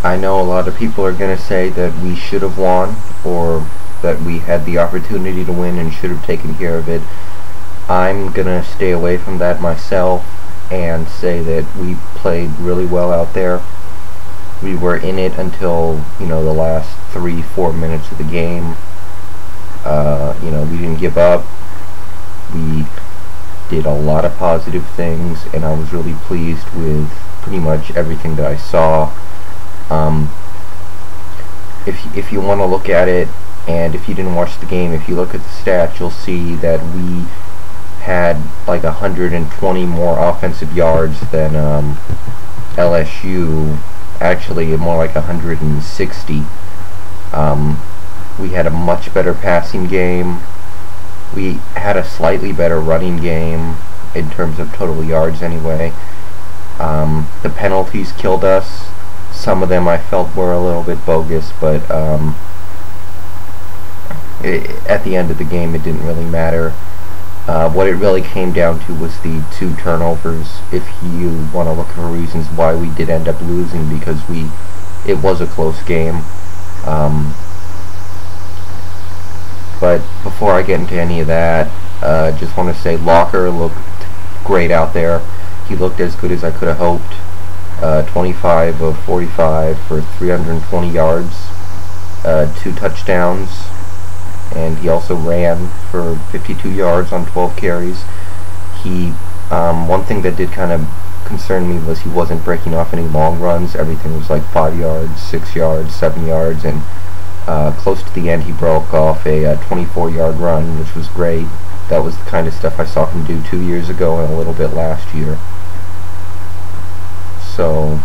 I know a lot of people are going to say that we should have won, or that we had the opportunity to win and should have taken care of it. I'm going to stay away from that myself and say that we played really well out there. We were in it until, the last 3-4 minutes of the game. We didn't give up. We did a lot of positive things, and I was really pleased with pretty much everything that I saw. If you want to look at it, and if you didn't watch the game, if you look at the stats, you'll see that we had like 120 more offensive yards than LSU. Actually, more like 160. We had a much better passing game. We had a slightly better running game in terms of total yards anyway. The penalties killed us. Some of them I felt were a little bit bogus, but at the end of the game it didn't really matter. What it really came down to was the 2 turnovers, if you want to look for reasons why we did end up losing, because it was a close game. But before I get into any of that, just want to say Locker looked great out there. He looked as good as I could have hoped. 25 of 45 for 320 yards, 2 touchdowns, and he also ran for 52 yards on 12 carries. One thing that did kind of concern me was he wasn't breaking off any long runs. Everything was like 5 yards, 6 yards, 7 yards, and close to the end he broke off a 24-yard run, which was great. That was the kind of stuff I saw him do 2 years ago and a little bit last year. So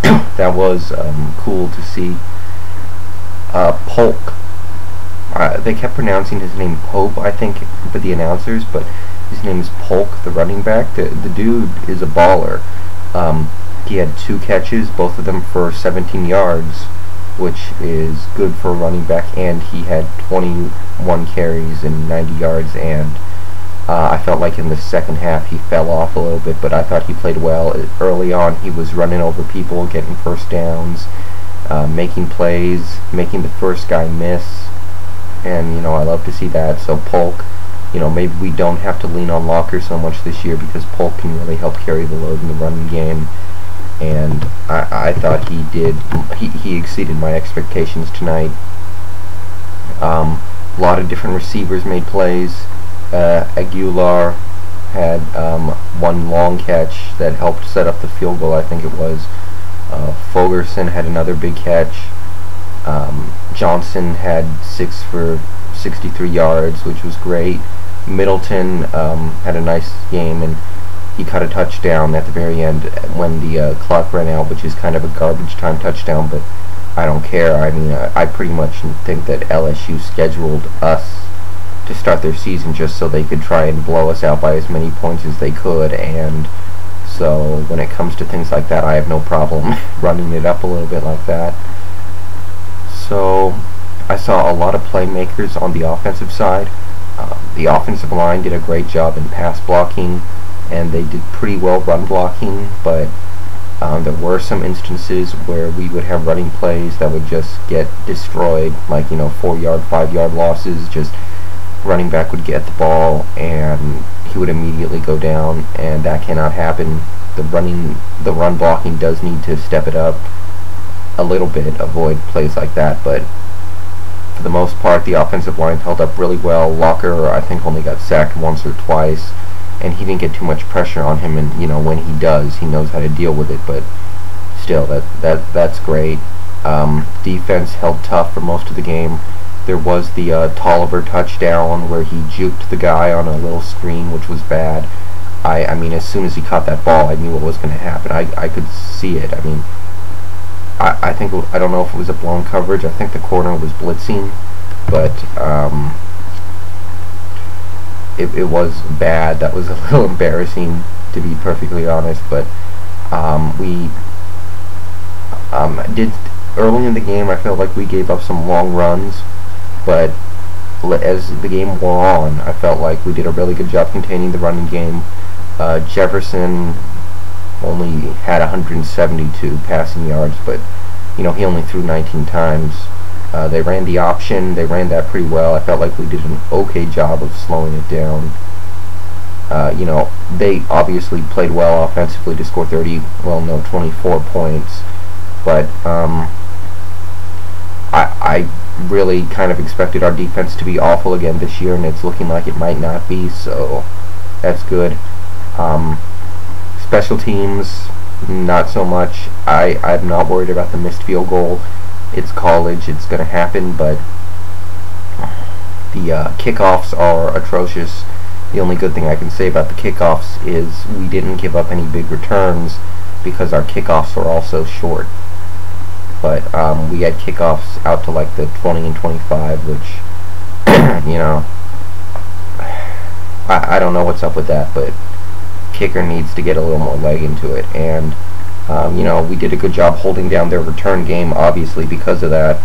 that was cool to see. Polk. They kept pronouncing his name Pope, I think, for the announcers, but his name is Polk, the running back. The dude is a baller. He had 2 catches, both of them for 17 yards, which is good for a running back, and he had 21 carries and 90 yards, and I felt like in the second half he fell off a little bit, but I thought he played well. Early on he was running over people, getting first downs, making plays, making the first guy miss, and I love to see that. So Polk, maybe we don't have to lean on Locker so much this year, because Polk can really help carry the load in the running game, and I thought he did. He exceeded my expectations tonight. A lot of different receivers made plays. Aguilar had 1 long catch that helped set up the field goal, I think it was. Fogerson had another big catch. Johnson had 6 for 63 yards, which was great. Middleton had a nice game, and he caught a touchdown at the very end when the clock ran out, which is kind of a garbage time touchdown, but I don't care. I mean, I pretty much think that LSU scheduled us to start their season just so they could try and blow us out by as many points as they could, and so when it comes to things like that, I have no problem running it up a little bit like that. So I saw a lot of playmakers on the offensive side. The offensive line did a great job in pass blocking, and they did pretty well run blocking, but there were some instances where we would have running plays that would just get destroyed, like 4-yard, 5-yard losses. Just running back would get the ball and he would immediately go down, and that cannot happen. The run blocking does need to step it up a little bit, avoid plays like that, but for the most part the offensive line held up really well. Locker, I think, only got sacked once or twice, and he didn't get too much pressure on him, and when he does, he knows how to deal with it, but still, that's great. Defense held tough for most of the game. There was the Tolliver touchdown where he juked the guy on a little screen, which was bad. I mean, as soon as he caught that ball, I knew what was going to happen. I could see it. I mean, I don't know if it was a blown coverage. I think the corner was blitzing, but it was bad. That was a little embarrassing, to be perfectly honest. But we did early in the game. I felt like we gave up some long runs, but as the game wore on, I felt like we did a really good job containing the running game. Jefferson only had 172 passing yards, but he only threw 19 times. They ran the option. They ran that pretty well. I felt like we did an okay job of slowing it down. They obviously played well offensively to score 24 points, but I really kind of expected our defense to be awful again this year, and it's looking like it might not be, so that's good. Special teams, not so much. I'm not worried about the missed field goal. It's college, it's going to happen, but the kickoffs are atrocious. The only good thing I can say about the kickoffs is we didn't give up any big returns because our kickoffs were also short. But we had kickoffs out to like the 20 and 25, which, I don't know what's up with that, but kicker needs to get a little more leg into it. And, we did a good job holding down their return game, obviously, because of that.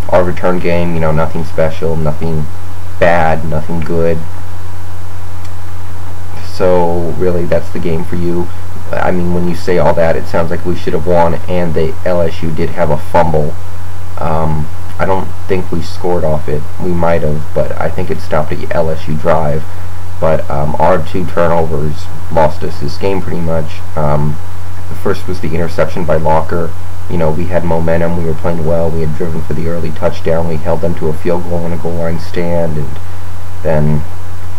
Our return game, nothing special, nothing bad, nothing good. So really, that's the game for you. I mean, when you say all that, it sounds like we should have won, and the LSU did have a fumble. I don't think we scored off it. We might have, but I think it stopped the LSU drive. But our 2 turnovers lost us this game pretty much. The first was the interception by Locker. We had momentum, we were playing well, we had driven for the early touchdown, we held them to a field goal and a goal line stand, and then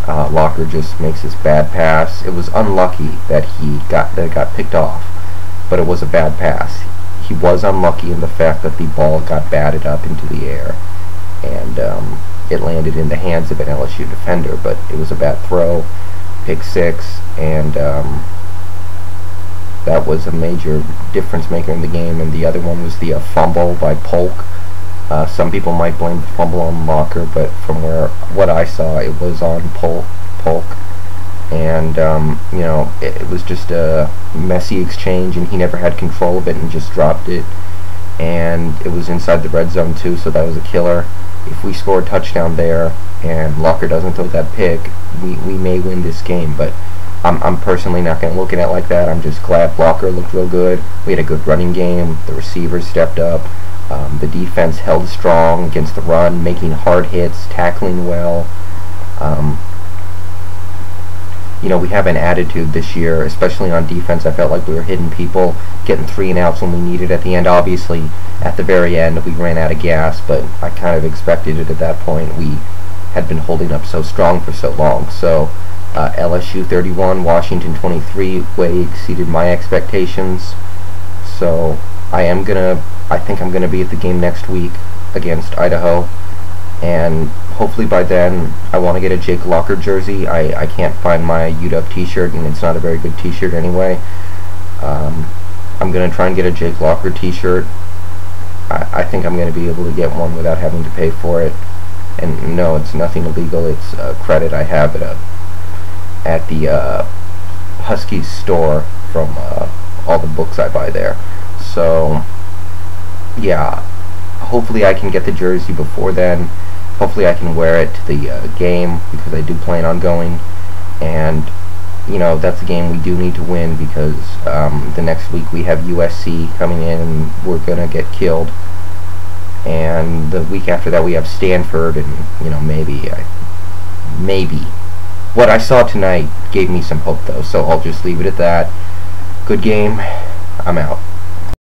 Locker just makes this bad pass. It was unlucky that it got picked off, but it was a bad pass. He was unlucky in the fact that the ball got batted up into the air, and it landed in the hands of an LSU defender, but it was a bad throw, pick 6, and that was a major difference maker in the game. And the other one was the fumble by Polk. Some people might blame the fumble on Locker, but from what I saw, it was on Polk. And it was just a messy exchange, and he never had control of it and just dropped it. And it was inside the red zone too, so that was a killer. If we score a touchdown there and Locker doesn't throw that pick, we may win this game. But I'm personally not going to look at it like that. I'm just glad Locker looked real good. We had a good running game. The receivers stepped up. The defense held strong against the run, making hard hits, tackling well. We have an attitude this year, especially on defense. I felt like we were hitting people, getting 3 and outs when we needed at the end. Obviously, at the very end, we ran out of gas, but I kind of expected it at that point. We had been holding up so strong for so long. So LSU 31, Washington 23, way exceeded my expectations. So I think I'm gonna be at the game next week against Idaho, and hopefully by then I want to get a Jake Locker jersey. I can't find my UW t-shirt, and it's not a very good t-shirt anyway. I'm gonna try and get a Jake Locker t-shirt. I think I'm gonna be able to get one without having to pay for it. And no, it's nothing illegal. It's a credit I have at the Huskies store from all the books I buy there. So yeah, hopefully I can get the jersey before then. Hopefully I can wear it to the game, because I do plan on going. And that's a game we do need to win, because the next week we have USC coming in and we're gonna get killed. And the week after that we have Stanford, and maybe what I saw tonight gave me some hope though, so I'll just leave it at that. Good game. I'm out.